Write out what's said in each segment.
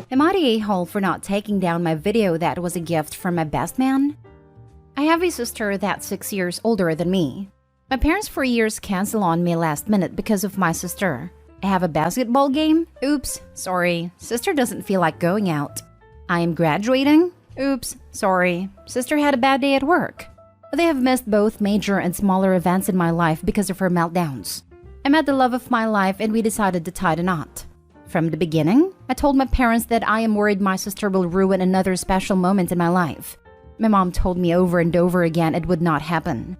Am I the a-hole for not taking down my video that was a gift from my best man? I have a sister that's 6 years older than me. My parents for years canceled on me last minute because of my sister. I have a basketball game? Oops, sorry. Sister doesn't feel like going out. I am graduating? Oops, sorry. Sister had a bad day at work. They have missed both major and smaller events in my life because of her meltdowns. I met the love of my life and we decided to tie the knot. From the beginning, I told my parents that I am worried my sister will ruin another special moment in my life. My mom told me over and over again it would not happen.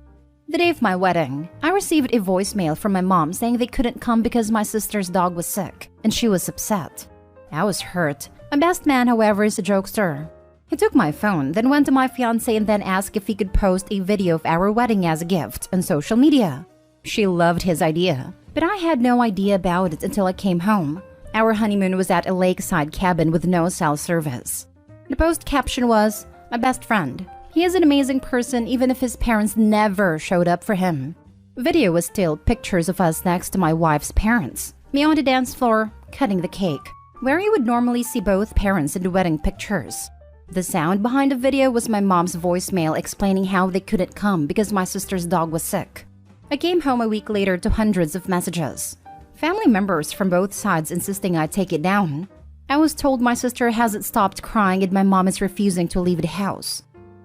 The day of my wedding, I received a voicemail from my mom saying they couldn't come because my sister's dog was sick, and she was upset. I was hurt. My best man, however, is a jokester. He took my phone, then went to my fiancé and then asked if he could post a video of our wedding as a gift on social media. She loved his idea, but I had no idea about it until I came home. Our honeymoon was at a lakeside cabin with no cell service. The post caption was, "My best friend. He is an amazing person even if his parents never showed up for him." Video was still pictures of us next to my wife's parents. Me on the dance floor, cutting the cake, where you would normally see both parents in the wedding pictures. The sound behind the video was my mom's voicemail explaining how they couldn't come because my sister's dog was sick. I came home a week later to hundreds of messages. Family members from both sides insisting I take it down. I was told my sister hasn't stopped crying and my mom is refusing to leave the house.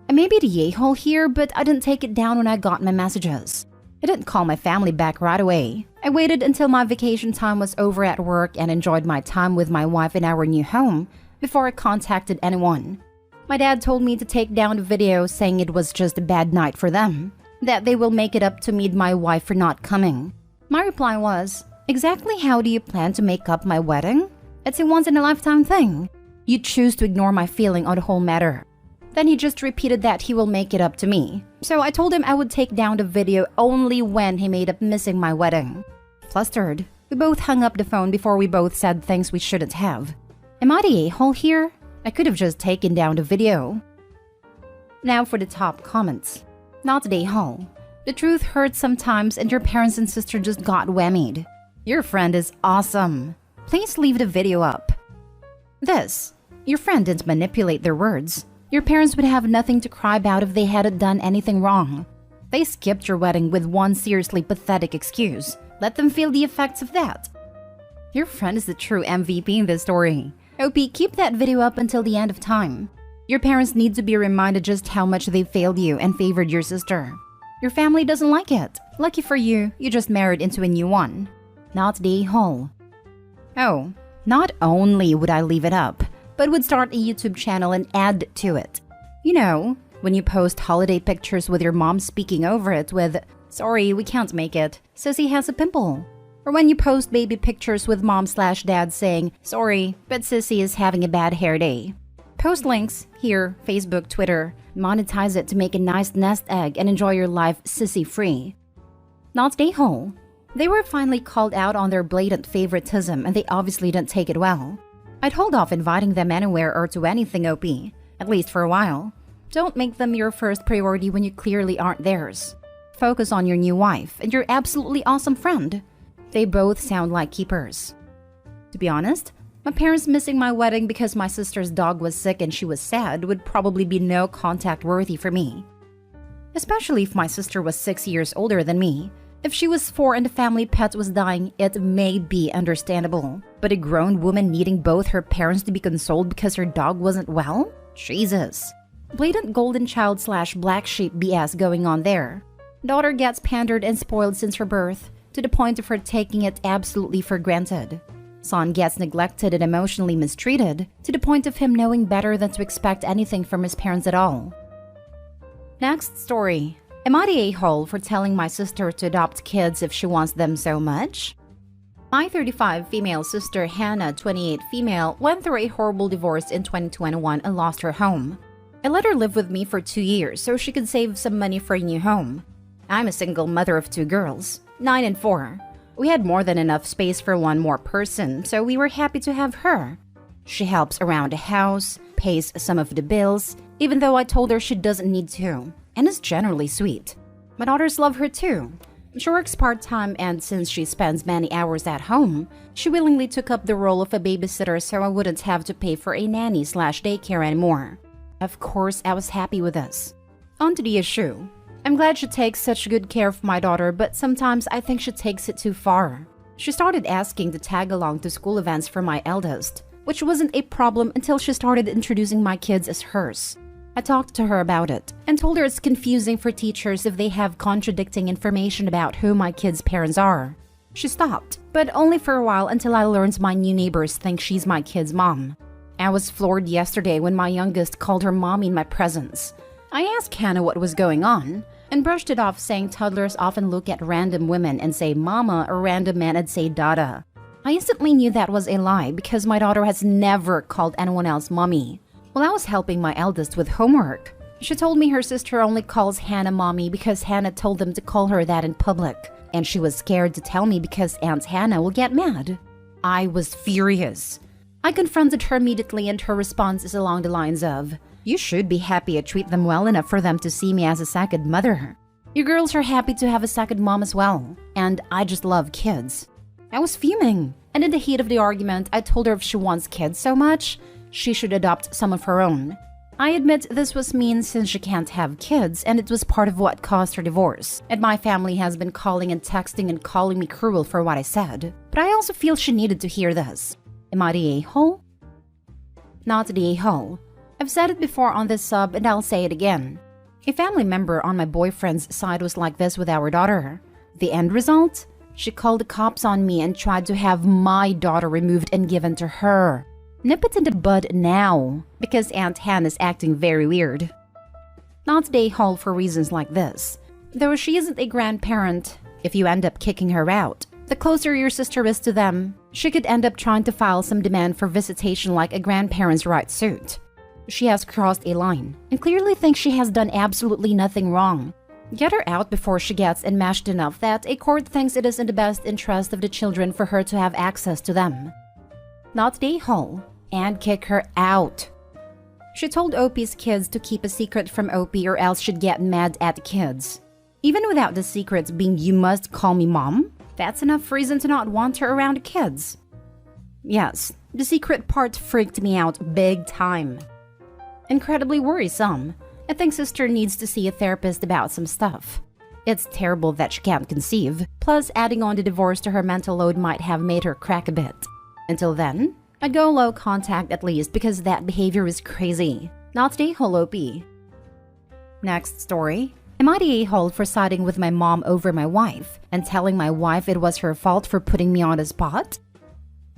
I may be the yay-hole here, but I didn't take it down when I got my messages. I didn't call my family back right away. I waited until my vacation time was over at work and enjoyed my time with my wife in our new home before I contacted anyone. My dad told me to take down the video saying it was just a bad night for them, that they will make it up to me and my wife for not coming. My reply was, "Exactly how do you plan to make up my wedding? It's a once-in-a-lifetime thing. You choose to ignore my feeling on the whole matter." Then he just repeated that he will make it up to me. So I told him I would take down the video only when he made up missing my wedding. Flustered, we both hung up the phone before we both said things we shouldn't have. Am I the a-hole here? I could have just taken down the video. Now for the top comments. Not the a-hole. The truth hurts sometimes and your parents and sister just got whammied. Your friend is awesome. Please leave the video up. This. Your friend didn't manipulate their words. Your parents would have nothing to cry about if they hadn't done anything wrong. They skipped your wedding with one seriously pathetic excuse. Let them feel the effects of that. Your friend is the true MVP in this story. OP, keep that video up until the end of time. Your parents need to be reminded just how much they failed you and favored your sister. Your family doesn't like it. Lucky for you, you just married into a new one. Not the a-hole. Oh, not only would I leave it up, but would start a YouTube channel and add to it. You know, when you post holiday pictures with your mom speaking over it with, "Sorry, we can't make it. Sissy has a pimple." Or when you post baby pictures with mom/dad saying, "Sorry, but Sissy is having a bad hair day." Post links here, Facebook, Twitter. Monetize it to make a nice nest egg and enjoy your life sissy-free. Not the a-hole. They were finally called out on their blatant favoritism and they obviously didn't take it well. I'd hold off inviting them anywhere or to anything, OP, at least for a while. Don't make them your first priority when you clearly aren't theirs. Focus on your new wife and your absolutely awesome friend. They both sound like keepers. To be honest, my parents missing my wedding because my sister's dog was sick and she was sad would probably be no contact worthy for me. Especially if my sister was 6 years older than me. If she was 4 and the family pet was dying, it may be understandable. But a grown woman needing both her parents to be consoled because her dog wasn't well? Jesus. Blatant golden child/black sheep BS going on there. Daughter gets pandered and spoiled since her birth, to the point of her taking it absolutely for granted. Son gets neglected and emotionally mistreated, to the point of him knowing better than to expect anything from his parents at all. Next story. Am I the a-hole for telling my sister to adopt kids if she wants them so much? My 35 female sister Hannah, 28 female, went through a horrible divorce in 2021 and lost her home. I let her live with me for 2 years so she could save some money for a new home. I'm a single mother of 2 girls, 9 and 4. We had more than enough space for one more person, so we were happy to have her. She helps around the house, pays some of the bills, even though I told her she doesn't need to, and is generally sweet. My daughters love her too. She works part-time, and since she spends many hours at home, she willingly took up the role of a babysitter so I wouldn't have to pay for a nanny/daycare anymore. Of course, I was happy with this. On to the issue. I'm glad she takes such good care of my daughter, but sometimes I think she takes it too far. She started asking to tag along to school events for my eldest, which wasn't a problem until she started introducing my kids as hers. I talked to her about it and told her it's confusing for teachers if they have contradicting information about who my kids' parents are. She stopped, but only for a while until I learned my new neighbors think she's my kid's mom. I was floored yesterday when my youngest called her mommy in my presence. I asked Hannah what was going on and brushed it off, saying toddlers often look at random women and say mama, or random men and say dada. I instantly knew that was a lie because my daughter has never called anyone else mommy. While I was helping my eldest with homework, she told me her sister only calls Hannah mommy because Hannah told them to call her that in public, and she was scared to tell me because Aunt Hannah will get mad. I was furious. I confronted her immediately, and her response is along the lines of, "You should be happy I treat them well enough for them to see me as a second mother. You girls are happy to have a second mom as well, and I just love kids." I was fuming, and in the heat of the argument, I told her if she wants kids so much, she should adopt some of her own. I admit this was mean since she can't have kids, and it was part of what caused her divorce, and my family has been calling and texting and calling me cruel for what I said. But I also feel she needed to hear this. Am I the a-hole? Not the a-hole. I've said it before on this sub, and I'll say it again. A family member on my boyfriend's side was like this with our daughter. The end result? She called the cops on me and tried to have my daughter removed and given to her. Nip it in the bud now, because Aunt Hannah's acting very weird. Not the a-hole for reasons like this. Though she isn't a grandparent, if you end up kicking her out, the closer your sister is to them, she could end up trying to file some demand for visitation like a grandparent's right suit. She has crossed a line and clearly thinks she has done absolutely nothing wrong. Get her out before she gets enmeshed enough that a court thinks it is in the best interest of the children for her to have access to them. Not the a-hole, and kick her out. She told Opie's kids to keep a secret from Opie or else she'd get mad at the kids. Even without the secrets being "you must call me mom," that's enough reason to not want her around the kids. Yes, the secret part freaked me out big time. Incredibly worrisome. I think sister needs to see a therapist about some stuff. It's terrible that she can't conceive, plus adding on the divorce to her mental load might have made her crack a bit. Until then, I'd go low contact at least because that behavior is crazy. Not the a-hole OP. Next story. Am I the a-hole for siding with my mom over my wife and telling my wife it was her fault for putting me on the spot?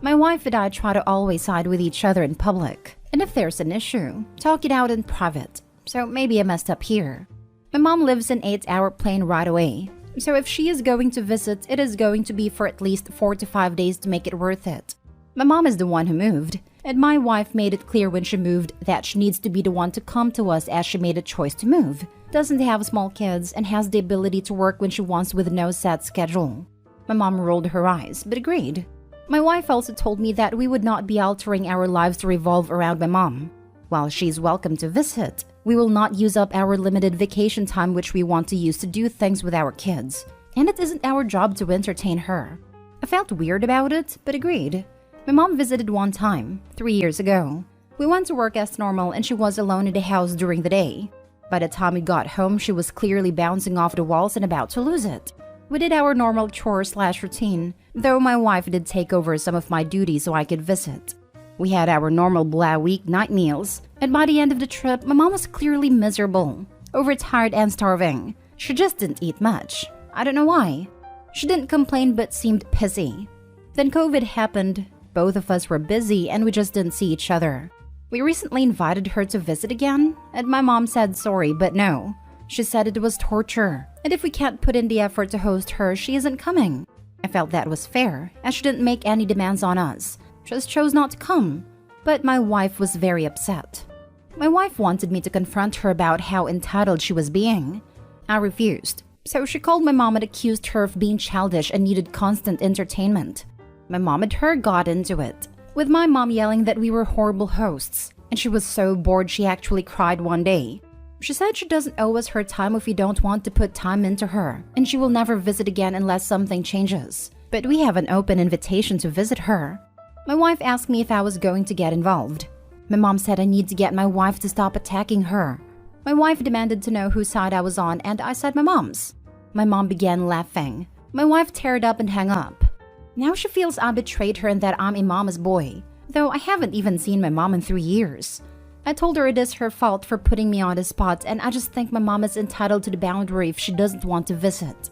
My wife and I try to always side with each other in public, and if there's an issue, talk it out in private. So maybe I messed up here. My mom lives an 8-hour plane ride away, so if she is going to visit, it is going to be for at least 4 to 5 days to make it worth it. My mom is the one who moved, and my wife made it clear when she moved that she needs to be the one to come to us as she made a choice to move, doesn't have small kids, and has the ability to work when she wants with no set schedule. My mom rolled her eyes, but agreed. My wife also told me that we would not be altering our lives to revolve around my mom. While she's welcome to visit, we will not use up our limited vacation time which we want to use to do things with our kids, and it isn't our job to entertain her. I felt weird about it, but agreed. My mom visited one time, 3 years ago. We went to work as normal and she was alone in the house during the day. By the time we got home, she was clearly bouncing off the walls and about to lose it. We did our normal chore/routine, though my wife did take over some of my duties so I could visit. We had our normal blah weeknight meals, and by the end of the trip, my mom was clearly miserable, overtired and starving. She just didn't eat much. I don't know why. She didn't complain but seemed pissy. Then COVID happened. Both of us were busy and we just didn't see each other. We recently invited her to visit again, and my mom said sorry, but no. She said it was torture, and if we can't put in the effort to host her, she isn't coming. I felt that was fair, as she didn't make any demands on us, just chose not to come. But my wife was very upset. My wife wanted me to confront her about how entitled she was being. I refused, so she called my mom and accused her of being childish and needed constant entertainment. My mom and her got into it, with my mom yelling that we were horrible hosts, and she was so bored she actually cried one day. She said she doesn't owe us her time if we don't want to put time into her, and she will never visit again unless something changes. But we have an open invitation to visit her. My wife asked me if I was going to get involved. My mom said I need to get my wife to stop attacking her. My wife demanded to know whose side I was on, and I said my mom's. My mom began laughing. My wife teared up and hung up. Now she feels I betrayed her and that I'm a mama's boy, though I haven't even seen my mom in 3 years. I told her it is her fault for putting me on the spot, and I just think my mom is entitled to the boundary if she doesn't want to visit.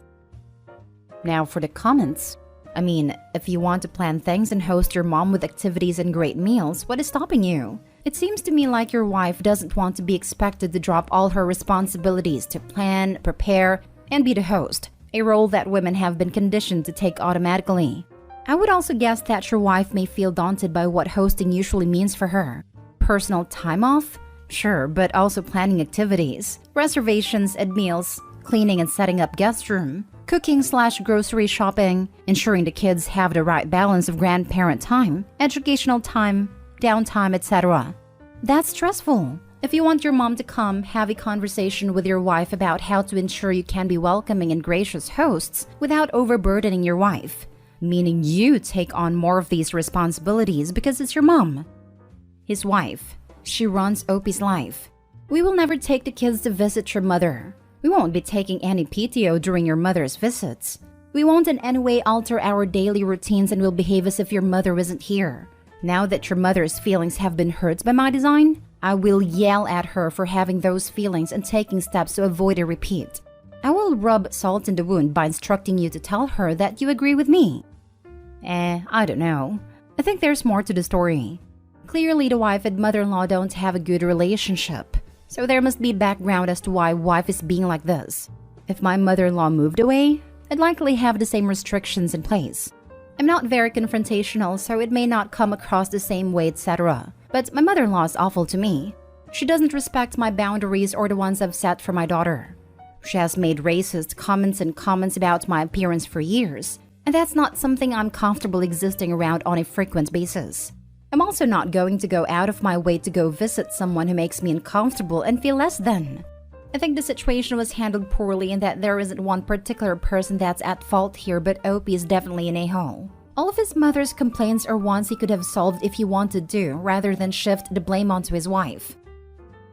Now for the comments. I mean, if you want to plan things and host your mom with activities and great meals, what is stopping you? It seems to me like your wife doesn't want to be expected to drop all her responsibilities to plan, prepare, and be the host, a role that women have been conditioned to take automatically. I would also guess that your wife may feel daunted by what hosting usually means for her. Personal time off? Sure, but also planning activities, reservations and meals, cleaning and setting up guest room, cooking/grocery shopping, ensuring the kids have the right balance of grandparent time, educational time, downtime, etc. That's stressful. If you want your mom to come, have a conversation with your wife about how to ensure you can be welcoming and gracious hosts without overburdening your wife, meaning you take on more of these responsibilities because it's your mom. His wife. She runs Opie's life. We will never take the kids to visit your mother. We won't be taking any PTO during your mother's visits. We won't in any way alter our daily routines and will behave as if your mother isn't here. Now that your mother's feelings have been hurt by my design, I will yell at her for having those feelings and taking steps to avoid a repeat. I will rub salt in the wound by instructing you to tell her that you agree with me. I don't know. I think there's more to the story. Clearly, the wife and mother-in-law don't have a good relationship, so there must be background as to why wife is being like this. If my mother-in-law moved away, I'd likely have the same restrictions in place. I'm not very confrontational, so it may not come across the same way, etc. But my mother-in-law is awful to me. She doesn't respect my boundaries or the ones I've set for my daughter. She has made racist comments about my appearance for years, and that's not something I'm comfortable existing around on a frequent basis. I'm also not going to go out of my way to go visit someone who makes me uncomfortable and feel less than. I think the situation was handled poorly and that there isn't one particular person that's at fault here, but Opie is definitely an a-hole. All of his mother's complaints are ones he could have solved if he wanted to, rather than shift the blame onto his wife.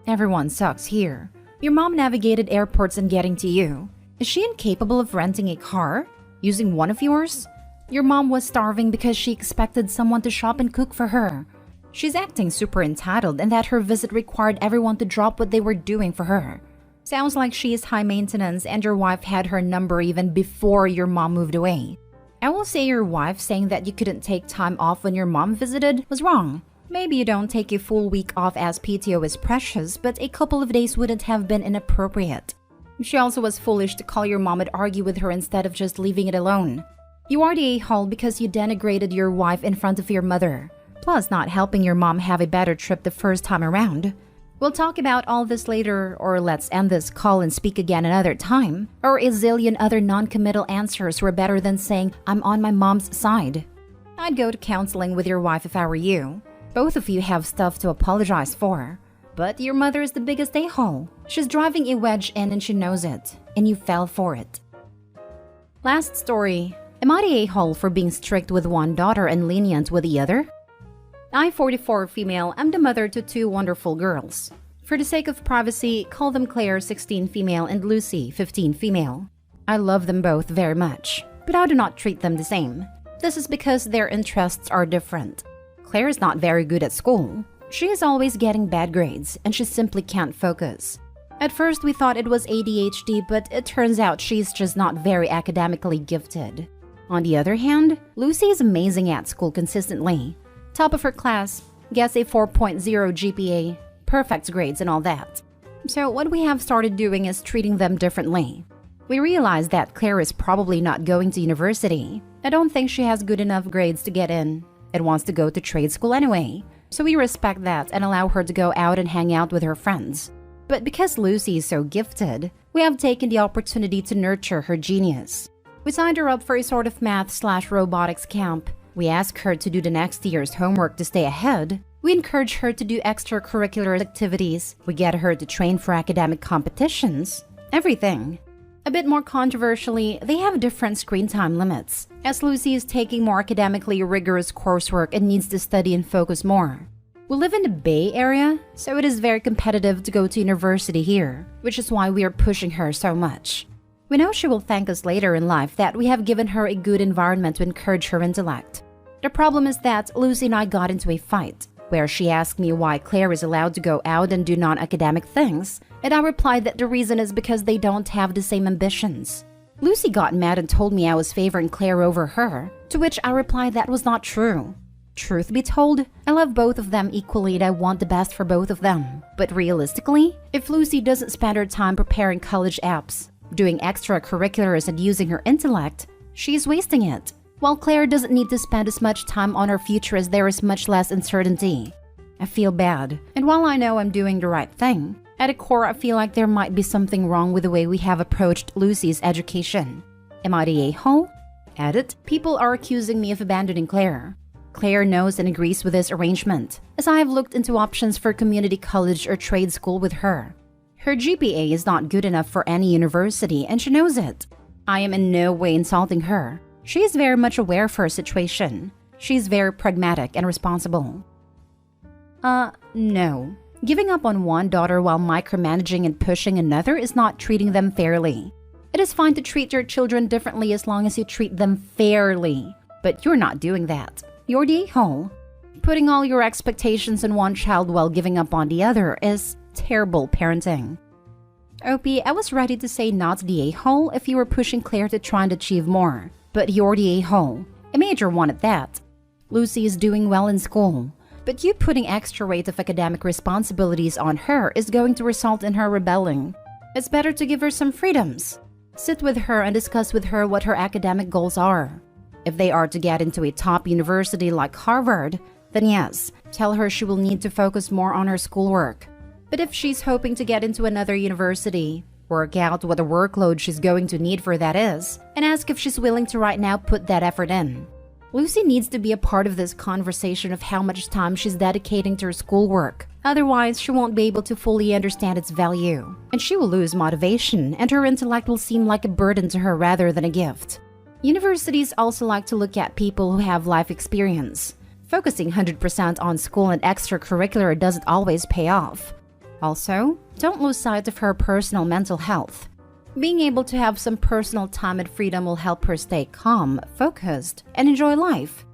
Everyone sucks here. Your mom navigated airports and getting to you. Is she incapable of renting a car? Using one of yours? Your mom was starving because she expected someone to shop and cook for her. She's acting super entitled and that her visit required everyone to drop what they were doing for her. Sounds like she is high maintenance and your wife had her number even before your mom moved away. I will say your wife saying that you couldn't take time off when your mom visited was wrong. Maybe you don't take a full week off as PTO is precious, but a couple of days wouldn't have been inappropriate. She also was foolish to call your mom and argue with her instead of just leaving it alone. You are the a-hole because you denigrated your wife in front of your mother, plus not helping your mom have a better trip the first time around. We'll talk about all this later, or let's end this call and speak again another time, or a zillion other non-committal answers were better than saying, I'm on my mom's side. I'd go to counseling with your wife if I were you. Both of you have stuff to apologize for. But your mother is the biggest a-hole. She's driving a wedge in and she knows it, and you fell for it. Last story. Am I the a-hole for being strict with one daughter and lenient with the other? I, 44 female, am the mother to 2 wonderful girls. For the sake of privacy, call them Claire, 16 female, and Lucy, 15 female. I love them both very much, but I do not treat them the same. This is because their interests are different. Claire is not very good at school. She is always getting bad grades, and she simply can't focus. At first, we thought it was ADHD, but it turns out she's just not very academically gifted. On the other hand, Lucy is amazing at school consistently. Top of her class, gets a 4.0 GPA, perfect grades and all that. So what we have started doing is treating them differently. We realized that Claire is probably not going to university. I don't think she has good enough grades to get in and wants to go to trade school anyway. So we respect that and allow her to go out and hang out with her friends. But because Lucy is so gifted, we have taken the opportunity to nurture her genius. We signed her up for a sort of math/robotics camp. We asked her to do the next year's homework to stay ahead, We encourage her to do extracurricular activities. We get her to train for academic competitions. Everything. A bit more controversially, they have different screen time limits, as Lucy is taking more academically rigorous coursework and needs to study and focus more. We live in the Bay Area, so it is very competitive to go to university here, which is why we are pushing her so much. We know she will thank us later in life that we have given her a good environment to encourage her intellect. The problem is that Lucy and I got into a fight, where she asked me why Claire is allowed to go out and do non-academic things, and I replied that the reason is because they don't have the same ambitions. Lucy got mad and told me I was favoring Claire over her, to which I replied that was not true. Truth be told, I love both of them equally and I want the best for both of them. But realistically, if Lucy doesn't spend her time preparing college apps, doing extracurriculars and using her intellect, she's wasting it. While Claire doesn't need to spend as much time on her future as there is much less uncertainty. I feel bad, and while I know I'm doing the right thing, at a core I feel like there might be something wrong with the way we have approached Lucy's education. Am I the a-hole? Edit, people are accusing me of abandoning Claire. Claire knows and agrees with this arrangement, as I have looked into options for community college or trade school with her. Her GPA is not good enough for any university, and she knows it. I am in no way insulting her. She is very much aware of her situation. She is very pragmatic and responsible. No. Giving up on one daughter while micromanaging and pushing another is not treating them fairly. It is fine to treat your children differently as long as you treat them fairly. But you're not doing that. You're the a-hole. Putting all your expectations on one child while giving up on the other is terrible parenting. Opie, I was ready to say not the a-hole if you were pushing Claire to try and achieve more. But you're the a-hole. A major one at that. Lucy is doing well in school. But you putting extra weight of academic responsibilities on her is going to result in her rebelling. It's better to give her some freedoms. Sit with her and discuss with her what her academic goals are. If they are to get into a top university like Harvard, then yes, tell her she will need to focus more on her schoolwork. But if she's hoping to get into another university, work out what the workload she's going to need for that is, and ask if she's willing to right now put that effort in. Lucy needs to be a part of this conversation of how much time she's dedicating to her schoolwork. Otherwise, she won't be able to fully understand its value, and she will lose motivation, and her intellect will seem like a burden to her rather than a gift. Universities also like to look at people who have life experience. Focusing 100% on school and extracurricular doesn't always pay off. Also, don't lose sight of her personal mental health. Being able to have some personal time and freedom will help her stay calm, focused, and enjoy life.